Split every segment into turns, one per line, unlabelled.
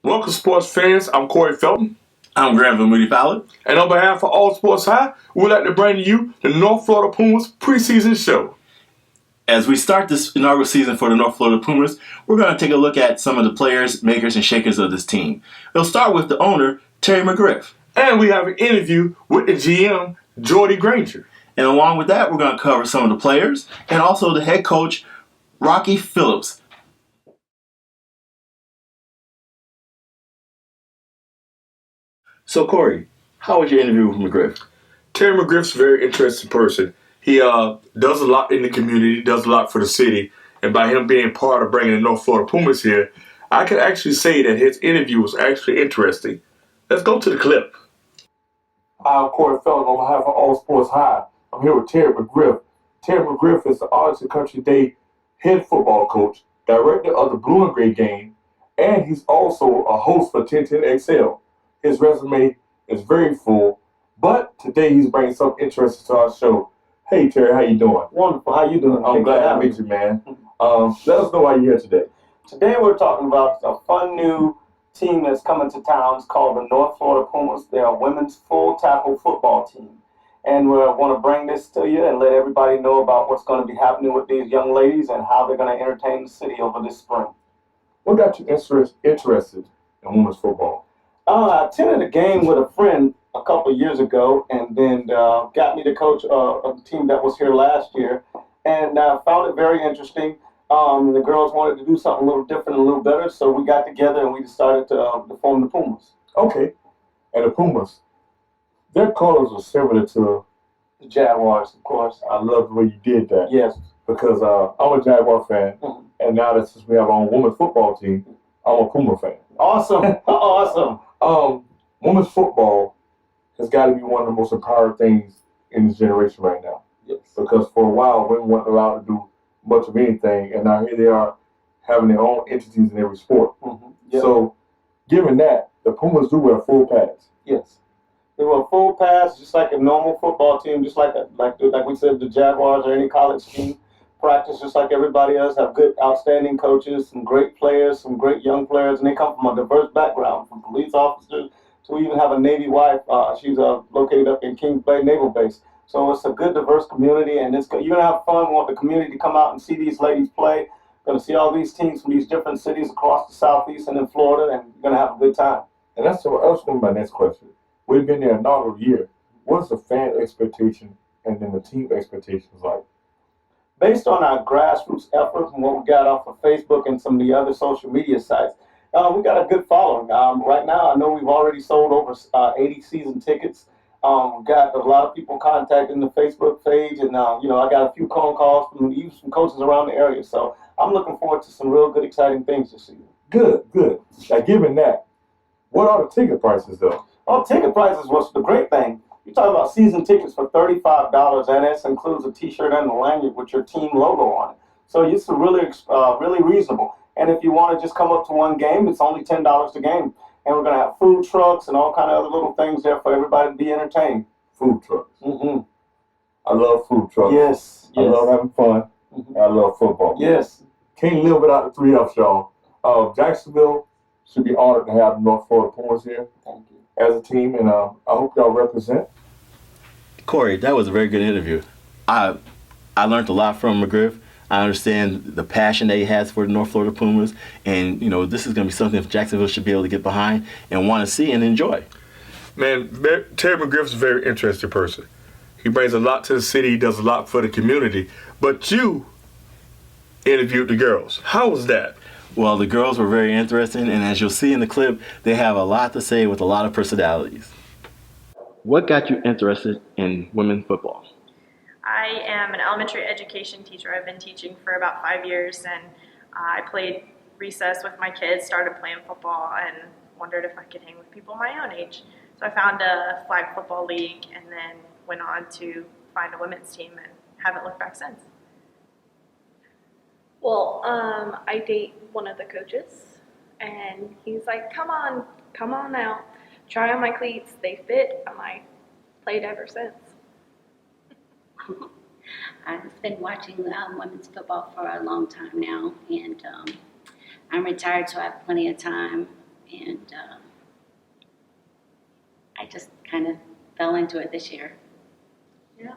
Welcome, sports fans. I'm Corey Felton.
I'm Granville Moody Fowler.
And on behalf of All Sports High, we'd like to bring you the North Florida Pumas preseason show.
As we start this inaugural season for the North Florida Pumas, we're going to take a look at some of the players, makers, and shakers of this team. We'll start with the owner, Terry McGriff.
And we have an interview with the GM, Jordy Granger.
And along with that, we're going to cover some of the players and also the head coach, Rocky Phillips. So, Corey, how was your interview with McGriff?
Terry McGriff's a very interesting person. He does a lot in the community, does a lot for the city, and by him being part of bringing the North Florida Pumas here, I can actually say that his interview was actually interesting. Let's go to the clip. I'm Corey Felton on behalf of All Sports High. I'm here with Terry McGriff. Terry McGriff is the Arlington Country Day head football coach, director of the Blue and Gray game, and he's also a host for 1010XL. His resume is very full, but today he's bringing something interesting to our show. Hey Terry, how you doing?
Wonderful. How you doing?
I'm glad to meet you, man. Let us know why you're here today.
Today we're talking about a fun new team that's coming to town. It's called the North Florida Pumas. They're a women's full tackle football team. And we want to bring this to you and let everybody know about what's going to be happening with these young ladies and how they're going to entertain the city over this spring.
What got you interested in women's football?
I attended a game with a friend a couple of years ago, and then got me to coach a team that was here last year, and found it very interesting. The girls wanted to do something a little different, a little better, so we got together and we decided to form the Pumas.
Okay, and the Pumas, their colors are similar to
the Jaguars, of course.
I love the way you did that.
Yes.
Because I'm a Jaguar fan, and now that since we have our own women's football team, I'm a Puma fan.
Awesome, awesome.
Women's football has got to be one of the most empowering things in this generation right now.
Yes.
Because for a while, women weren't allowed to do much of anything, and now here they are having their own entities in every sport.
Yep.
So, given that, the Pumas do wear full pads.
Yes. They wear full pads, just like a normal football team, just like we said, the Jaguars or any college team. Practice just like everybody else, have good, outstanding coaches, some great players, some great young players, and they come from a diverse background, from police officers to we even have a Navy wife. She's located up in Kings Bay Naval Base. So it's a good, diverse community, and you're going to have fun. We want the community to come out and see these ladies play. Going to see all these teams from these different cities across the Southeast and in Florida, and you're going to have a good time.
And that's going to be my next question. We've been there another year. What's the fan expectation and then the team expectations like?
Based on our grassroots efforts and what we got off of Facebook and some of the other social media sites, we got a good following. Right now, I know we've already sold over 80 season tickets. We've got a lot of people contacting the Facebook page, and I got a few phone calls from coaches around the area. So I'm looking forward to some real good, exciting things this season.
Good. Now, given that, what are the ticket prices, though?
Well, ticket prices was the great thing. You're talking about season tickets for $35, and this includes a T-shirt and a lanyard with your team logo on it. So it's really reasonable. And if you want to just come up to one game, it's only $10 a game. And we're going to have food trucks and all kind of other little things there for everybody to be entertained.
Food trucks. I love food trucks.
Yes.
I love having fun. I love football.
Yes.
Can't live without the three F's, y'all. Jacksonville should be honored to have the North Florida Pumas here.
Thank you.
As a team, and I hope y'all represent.
Corey, that was a very good interview. I learned a lot from McGriff. I understand the passion that he has for the North Florida Pumas, and this is going to be something that Jacksonville should be able to get behind and want to see and enjoy.
Man, Terry McGriff's a very interesting person. He brings a lot to the city. He does a lot for the community. But you interviewed the girls. How was that?
Well, the girls were very interesting, and as you'll see in the clip, they have a lot to say with a lot of personalities. What got you interested in women's football?
I am an elementary education teacher. I've been teaching for about 5 years, and I played recess with my kids, started playing football, and wondered if I could hang with people my own age. So I found a flag football league and then went on to find a women's team and haven't looked back since.
Well, I date one of the coaches, and he's like, come on out, try on my cleats, they fit, and I played ever since.
I've been watching women's football for a long time now, and I'm retired, so I have plenty of time, and just kind of fell into it this year.
Yeah.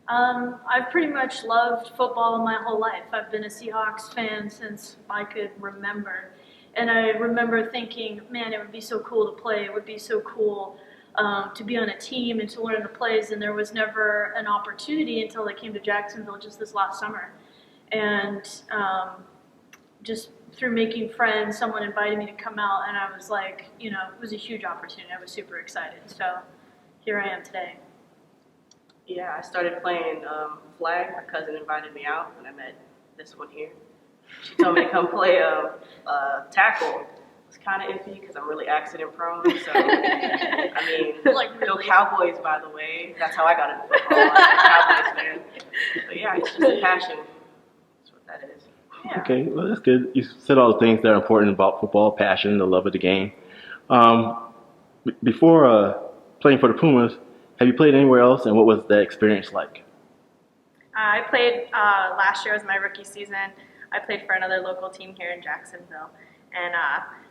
I've pretty much loved football my whole life. I've been a Seahawks fan since I could remember. And I remember thinking, man, it would be so cool to play. It would be so cool to be on a team and to learn the plays. And there was never an opportunity until I came to Jacksonville just this last summer. And just through making friends, someone invited me to come out. And I was like, it was a huge opportunity. I was super excited. So here I am today.
Yeah, I started playing flag. My cousin invited me out, and I met this one here. She told me to come play tackle. It was kind of iffy because I'm really accident prone. So, go Cowboys, by the way. That's how I got into football. I'm a Cowboys fan. But yeah, it's just a passion. That's what that is.
Yeah.
Okay, well, that's good. You said all the things that are important about football, passion, the love of the game. Before playing for the Pumas, have you played anywhere else, and what was that experience like?
I played last year was my rookie season. I played for another local team here in Jacksonville. And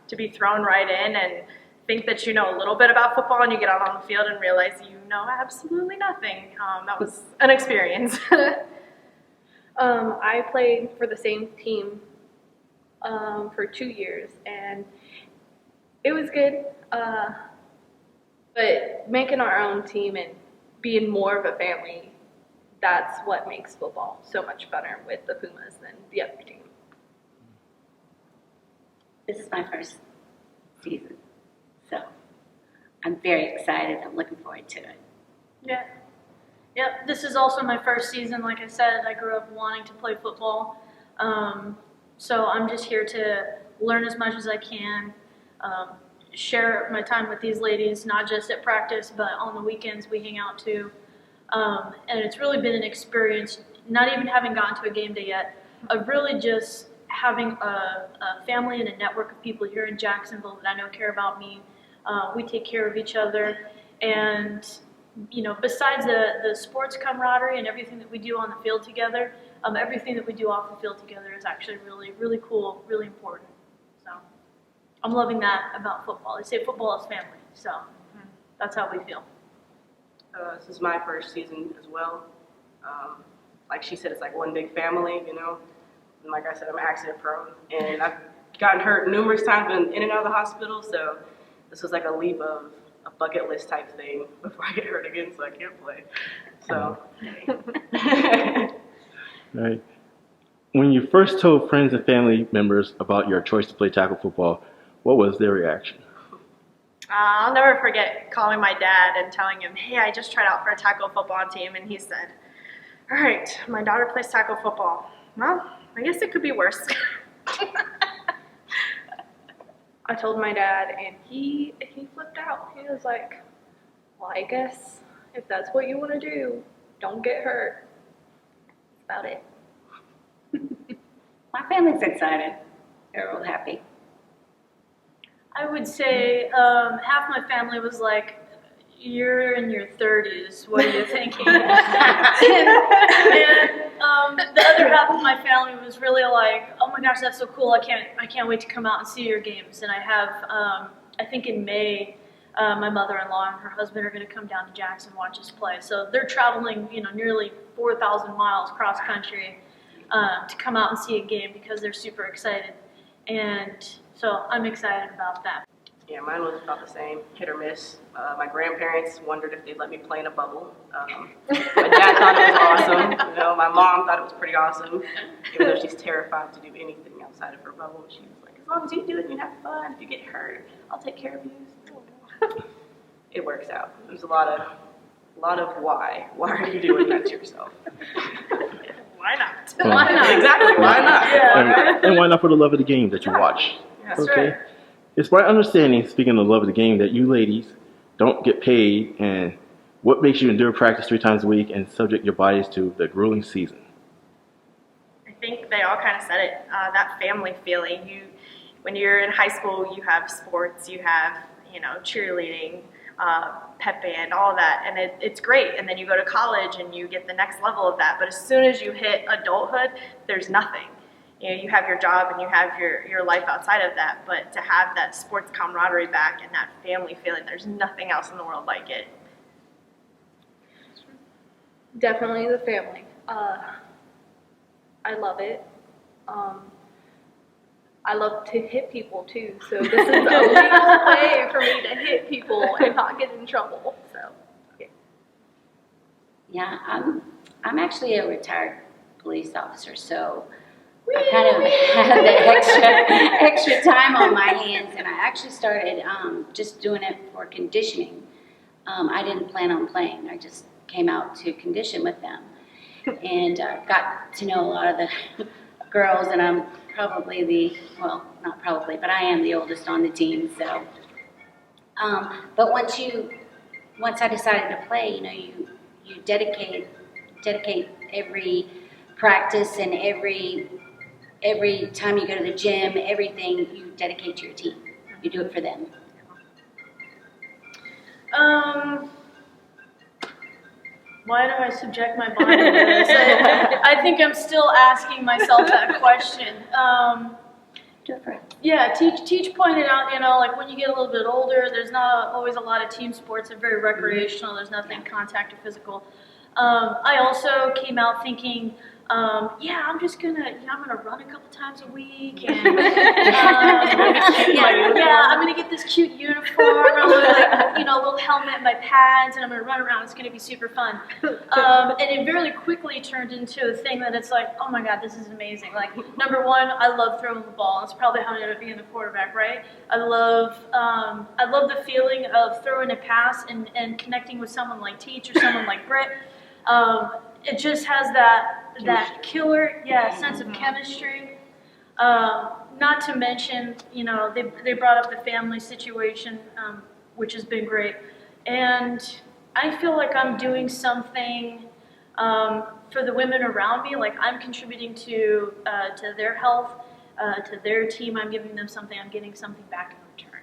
to be thrown right in and think that you know a little bit about football and you get out on the field and realize you know absolutely nothing, that was an experience.
I played for the same team for 2 years, and it was good. But making our own team and being more of a family, that's what makes football so much better with the Pumas than the other team.
This is my first season, so I'm very excited. I'm looking forward to it.
Yeah. Yep, this is also my first season. Like I said, I grew up wanting to play football. So I'm just here to learn as much as I can, share my time with these ladies, not just at practice, but on the weekends we hang out too. And it's really been an experience, not even having gone to a game day yet, of really just having a family and a network of people here in Jacksonville that I know care about me. We take care of each other, and besides the sports camaraderie and everything that we do on the field together, everything that we do off the field together is actually really, really cool, really important. So I'm loving that about football. They say football is family, so that's how we feel.
This is my first season as well. Like she said, it's like one big family, And like I said, I'm accident prone, and I've gotten hurt numerous times, been in and out of the hospital. So this was like a leap of a bucket list type thing before I get hurt again, so I can't play. So.
Right. When you first told friends and family members about your choice to play tackle football, what was their reaction?
I'll never forget calling my dad and telling him, hey, I just tried out for a tackle football team, and he said, all right, my daughter plays tackle football. Well, I guess it could be worse.
I told my dad, and he flipped out. He was like, well, I guess if that's what you want to do, don't get hurt. That's about it.
My family's excited. They're all happy.
I would say half my family was like, you're in your 30s, what are you thinking? and the other half of my family was really like, oh my gosh, that's so cool, I can't wait to come out and see your games. And I have, I think in May, my mother-in-law and her husband are going to come down to Jackson and watch us play. So they're traveling, nearly 4,000 miles cross country to come out and see a game because they're super excited. And so I'm excited about that.
Yeah, mine was about the same, hit or miss. My grandparents wondered if they'd let me play in a bubble. My dad thought it was awesome. My mom thought it was pretty awesome, even though she's terrified to do anything outside of her bubble. She was like, as long as you do it and you have fun, if you get hurt, I'll take care of you. It works out. There's a lot of why. Why are you doing that to yourself?
Why not?
Why not?
Exactly, why not?
Yeah.
And why not for the love of the game that you watch?
That's
Okay.
right.
It's my understanding, speaking of the love of the game, that you ladies don't get paid, and what makes you endure practice 3 times a week and subject your bodies to the grueling season?
I think they all kind of said it, that family feeling. When you're in high school, you have sports, you have, cheerleading, pep band, all that, and it's great. And then you go to college and you get the next level of that. But as soon as you hit adulthood, there's nothing. you have your job and you have your life outside of that, but to have that sports camaraderie back and that family feeling, there's nothing else in the world like it.
Definitely the family. I love it. I love to hit people too, so this is a legal way for me to hit people and not get in trouble. So,
Yeah, I'm actually a retired police officer, so I kind of have the extra time on my hands, and I actually started just doing it for conditioning. I didn't plan on playing. I just came out to condition with them, and got to know a lot of the girls, and I'm probably not probably, but I am the oldest on the team. So, but once I decided to play, you dedicate every practice and every time you go to the gym, everything you dedicate to your team. You do it for them.
Why do I subject my body to this? I think I'm still asking myself that question.
Do it for them.
Yeah, Teach pointed out, like when you get a little bit older, there's not always a lot of team sports. They're very recreational. There's nothing contact or physical. I also came out thinking, I'm gonna run a couple times a week, and I'm gonna get this cute uniform, a little helmet, my pads, and I'm gonna run around. It's gonna be super fun. And it very quickly turned into a thing that it's like, oh my God, this is amazing. Like, number one, I love throwing the ball. That's probably how I ended up being the quarterback, right? I love the feeling of throwing a pass and connecting with someone like Teach or someone like Britt. It just has that killer, sense of chemistry. Not to mention, they brought up the family situation, which has been great. And I feel like I'm doing something for the women around me. Like, I'm contributing to their health, to their team. I'm giving them something. I'm getting something back in return.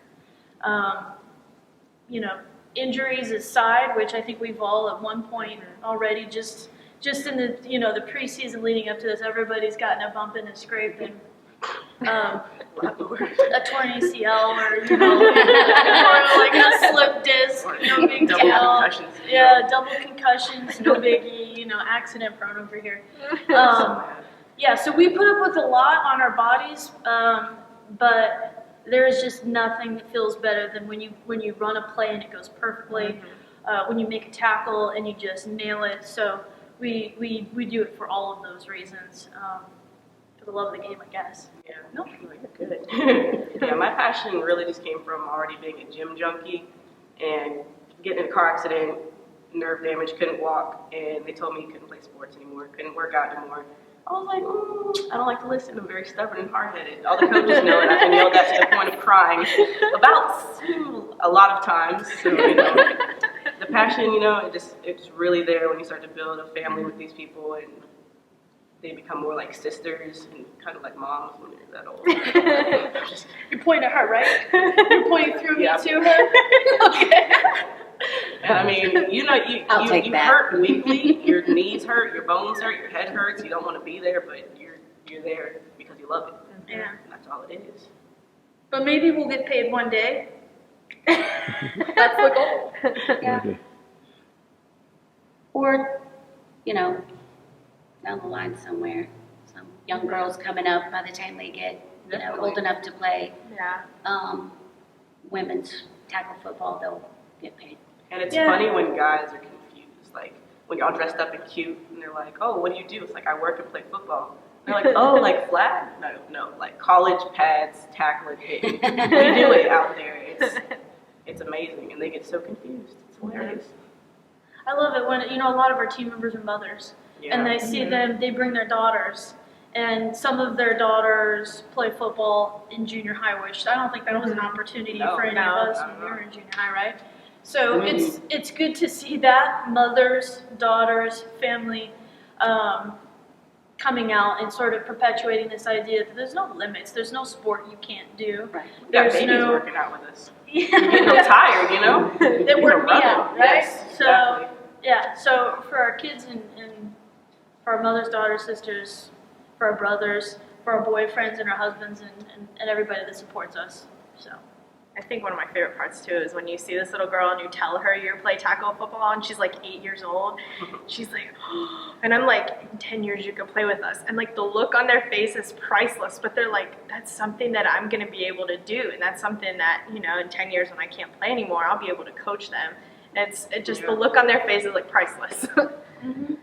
Injuries aside, which I think we've all at one point already just in the the preseason leading up to this, everybody's gotten a bump and a scrape and a torn ACL or or like a slip disc, no big deal. Yeah, double concussions, no biggie. Accident prone over here. So we put up with a lot on our bodies, but there's just nothing that feels better than when you run a play and it goes perfectly. When you make a tackle and you just nail it. So we do it for all of those reasons. For the love of the game, I guess.
Yeah, no, you're good. Yeah, my passion really just came from already being a gym junkie and getting in a car accident, nerve damage, couldn't walk, and they told me you couldn't play sports anymore, couldn't work out anymore. I was like, I don't like to listen. I'm very stubborn and hard-headed. All the coaches know, and I've been yelled at to the point of crying about a lot of times. So, the passion, it's really there when you start to build a family with these people, and they become more like sisters and kind of like moms when they're that old.
You're pointing at her, right? You're pointing through me to her? Okay.
And I mean, you hurt weekly, your knees hurt, your bones hurt, your head hurts, you don't want to be there, but you're there because you love it.
Yeah.
And that's all it is.
But maybe we'll get paid one day.
That's the goal.
Yeah. Or, down the line somewhere, some young girls coming up by the time they get, old enough to play women's tackle football, they'll get paid.
And it's funny when guys are confused, like when you're all dressed up and cute, and they're like, "Oh, what do you do?" It's like, "I work and play football." They're like, "Oh, like flag?" No, like college pads, tackling, hitting. We do it out there. It's amazing, and they get so confused. It's hilarious.
I love it when a lot of our team members are mothers, and they see them. They bring their daughters, and some of their daughters play football in junior high, which I don't think that was an opportunity for any of us when we were in junior high, right? So it's good to see that mothers, daughters, family coming out and sort of perpetuating this idea that there's no limits, there's no sport you can't do.
Right. There's babies working out with us.
Yeah.
You get them tired,
They work me out, right?
Yes, exactly.
So for our kids and for our mothers, daughters, sisters, for our brothers, for our boyfriends and our husbands and everybody that supports us. So.
I think one of my favorite parts too is when you see this little girl and you tell her you're play tackle football and she's like 8 years old. She's like, oh. And I'm like, in 10 years you can play with us. And like the look on their face is priceless, but they're like, that's something that I'm going to be able to do. And that's something that, you know, in 10 years when I can't play anymore, I'll be able to coach them. And it just, the look on their face is like priceless.
Mm-hmm.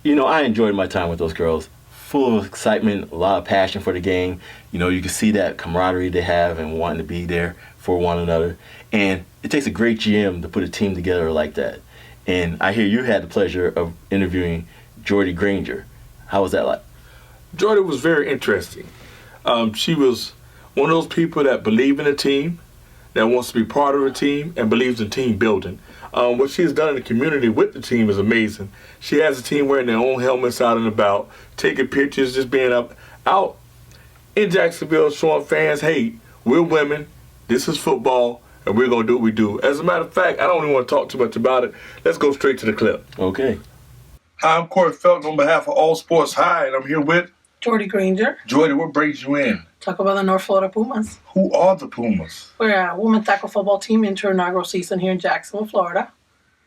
You know, I enjoyed my time with those girls. Full of excitement, a lot of passion for the game. You know, you can see that camaraderie they have and wanting to be there for one another. And it takes a great GM to put a team together like that. And I hear you had the pleasure of interviewing Jordy Granger. How was that like?
Jordy was very interesting. She was one of those people that believe in a team, that wants to be part of a team, and believes in team building. What she has done in the community with the team is amazing. She has a team wearing their own helmets out and about, taking pictures, just being out in Jacksonville, showing fans, hey, we're women, this is football, and we're going to do what we do. As a matter of fact, I don't even want to talk too much about it. Let's go straight to the clip.
Okay.
Hi, I'm Corey Felton on behalf of All Sports High, and I'm here with
Jordy Granger.
Jordy. What brings you in?
Talk about the North Florida Pumas.
Who are the Pumas?
We're a women's tackle football team into inaugural season here in Jacksonville, Florida.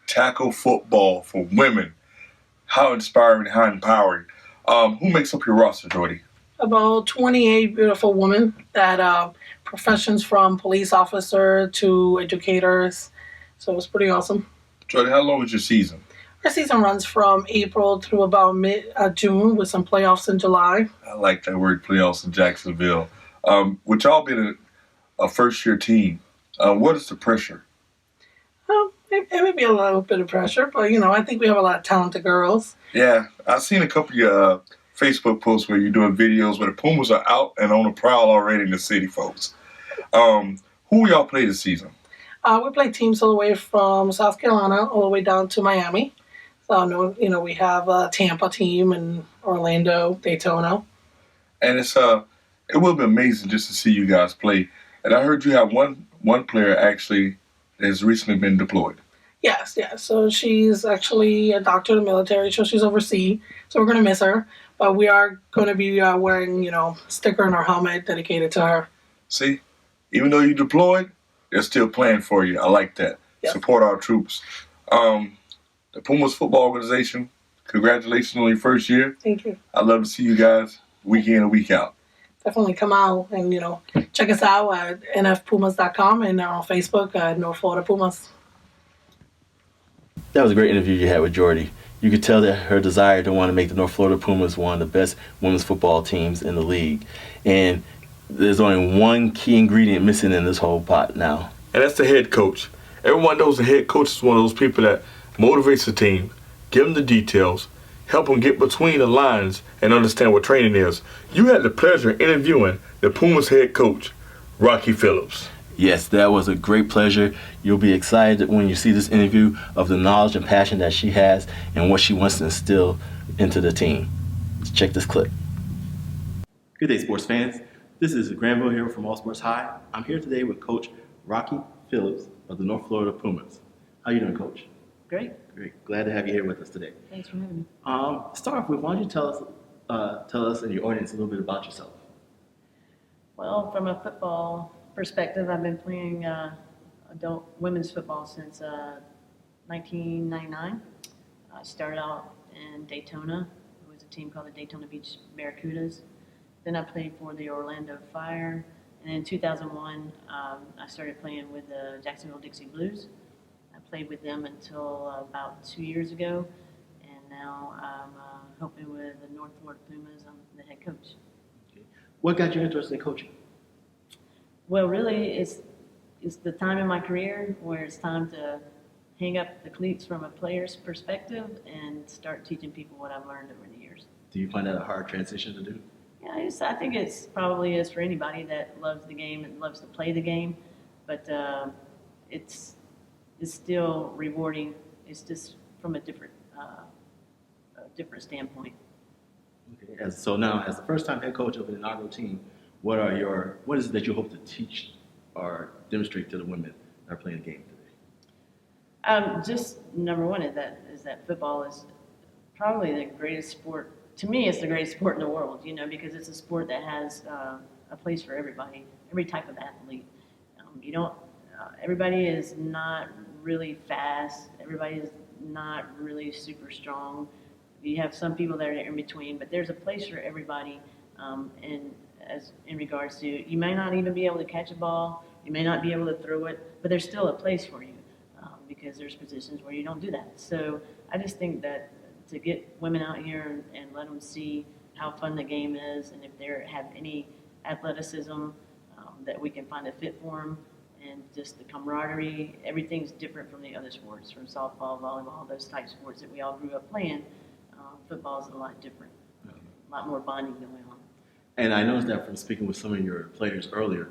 Tackle football for women. How inspiring, how empowering. Who makes up your roster, Jordy?
About 28 beautiful women that professions from police officer to educators. So it was pretty awesome.
Jordy, how long is your season?
Our season runs from April through about mid-June with some playoffs in July.
I like that word, playoffs in Jacksonville. With y'all being a first-year team, what is the pressure?
It may be a little bit of pressure, but, you know, I think we have a lot of talented girls.
Yeah, I've seen a couple of your Facebook posts where you're doing videos where the Pumas are out and on the prowl already in the city, folks. Who y'all play this season?
We play teams all the way from South Carolina all the way down to Miami. So, you know, we have a Tampa team and Orlando, Daytona.
And it will be amazing just to see you guys play. And I heard you have one player actually that has recently been deployed.
Yes. So she's actually a doctor in the military, so she's overseas. So we're going to miss her. But we are going to be wearing, you know, a sticker in our helmet dedicated to her.
See, even though you deployed, they're still playing for you. I like that.
Yep.
Support our troops. The Pumas football organization, congratulations on your first year.
Thank you.
I'd love to see you guys week in and week out.
Definitely come out and, you know, check us out at nfpumas.com and on Facebook at North Florida Pumas.
That was a great interview you had with Jordy. You could tell that her desire to want to make the North Florida Pumas one of the best women's football teams in the league. And there's only one key ingredient missing in this whole pot now. And that's the head coach. Everyone knows the head coach is one of those people that motivates the team, give them the details, help them get between the lines and understand what training is. You had the pleasure of interviewing the Pumas head coach, Rocky Phillips. Yes, that was a great pleasure. You'll be excited when you see this interview of the knowledge and passion that she has and what she wants to instill into the team. Let's check this clip. Good day, sports fans. This is Granville here from All Sports High. I'm here today with Coach Rocky Phillips of the North Florida Pumas. How you doing, Coach?
Great.
Glad to have you here with us today.
Thanks for having me.
Start off with, why don't you tell us and your audience a little bit about yourself?
Well, from a football perspective, I've been playing adult women's football since 1999. I started out in Daytona. It was a team called the Daytona Beach Barracudas. Then I played for the Orlando Fire. And in 2001, I started playing with the Jacksonville Dixie Blues. I played with them until about 2 years ago, and now I'm helping with the North Florida Pumas. I'm the head coach.
Okay. What got you interested in coaching?
Well, really, it's the time in my career where it's time to hang up the cleats from a player's perspective and start teaching people what I've learned over the years.
Do you find that a hard transition to do?
Yeah, I think it's probably is for anybody that loves the game and loves to play the game, but it's still rewarding. It's just from a different standpoint.
Okay. So now, as the first-time head coach of an inaugural team, what is it that you hope to teach or demonstrate to the women that are playing the game today?
Just number one is that football is probably the greatest sport to me, it's the greatest sport in the world, you know, because it's a sport that has a place for everybody, every type of athlete. You don't, everybody is not really fast. Everybody is not really super strong. You have some people that are in between, but there's a place for everybody. In regards to, you may not even be able to catch a ball, you may not be able to throw it, but there's still a place for you because there's positions where you don't do that. So I just think that to get women out here and let them see how fun the game is, and if they have any athleticism, that we can find a fit for them, and just the camaraderie. Everything's different from the other sports, from softball, volleyball, those type sports that we all grew up playing. Football is a lot different, a lot more bonding going on.
And I noticed that from speaking with some of your players earlier,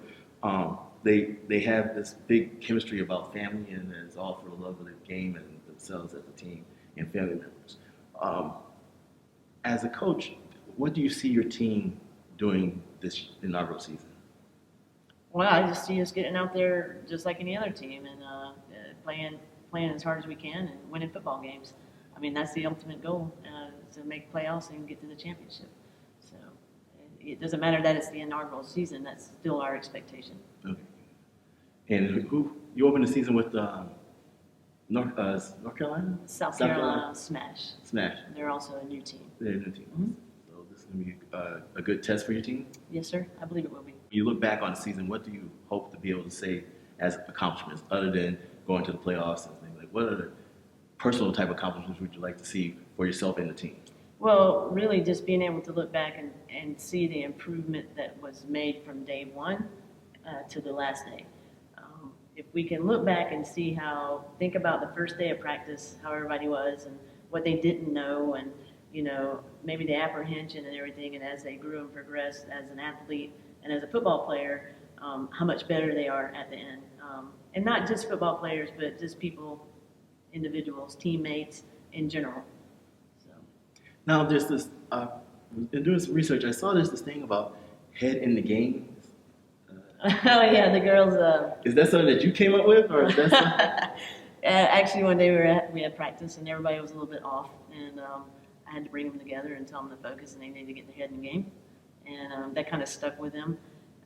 they have this big chemistry about family, and it's all for the love of the game and themselves as a team and family members. As a coach, what do you see your team doing this inaugural season?
Well, I just see us getting out there just like any other team and playing as hard as we can and winning football games. I mean, that's the ultimate goal, to make playoffs and get to the championship. So it doesn't matter that it's the inaugural season. That's still our expectation.
Okay. And who you opened the season with? North Carolina?
South Carolina Smash.
Smash.
They're also a new team.
They're a new team.
Mm-hmm.
So this is going to be a good test for your team?
Yes, sir. I believe it will be.
You look back on the season, what do you hope to be able to say as accomplishments other than going to the playoffs and things like what other personal type accomplishments would you like to see for yourself and the team?
Well, really just being able to look back and see the improvement that was made from day one to the last day. If we can look back and see think about the first day of practice, how everybody was and what they didn't know, and, you know, maybe the apprehension and everything, and as they grew and progressed as an athlete and as a football player, how much better they are at the end. And not just football players, but just people, individuals, teammates in general. So.
Now, there's this, in doing some research, I saw there's this thing about head in the game.
Oh yeah, the girls.
Is that something that you came up with, or is that something?
Actually, one day we had practice and everybody was a little bit off, and I had to bring them together and tell them to focus and they needed to get their head in the game, and that kind of stuck with them,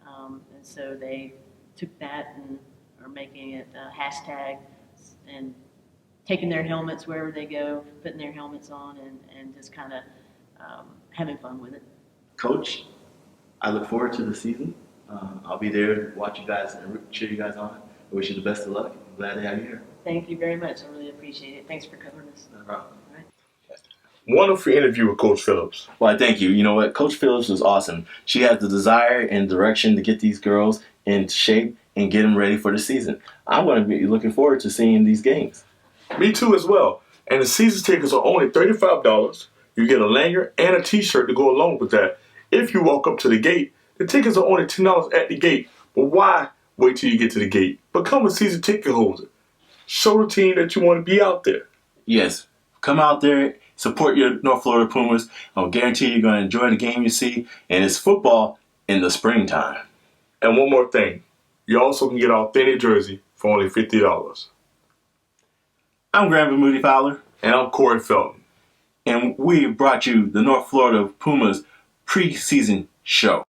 and so they took that and are making it a hashtag and taking their helmets wherever they go, putting their helmets on, and just kind of having fun with it.
Coach, I look forward to the season. I'll be there to watch you guys and cheer you guys on. I wish you the best of luck. I'm glad to have you here.
Thank you very much. I really appreciate it. Thanks for covering us.
No problem.
All right.
Wonderful interview with Coach Phillips.
Well, thank you. You know what? Coach Phillips was awesome. She has the desire and direction to get these girls in shape and get them ready for the season. I'm going to be looking forward to seeing these games.
Me too as well. And the season tickets are only $35. You get a lanyard and a t-shirt to go along with that. If you walk up to the gate, the tickets are only $10 at the gate. But why wait till you get to the gate? Become a season ticket holder. Show the team that you want to be out there.
Yes. Come out there, support your North Florida Pumas. I'll guarantee you're going to enjoy the game you see. And it's football in the springtime.
And one more thing. You also can get an authentic jersey for only $50.
I'm Graham Moody Fowler.
And I'm Corey Felton.
And we brought you the North Florida Pumas preseason show.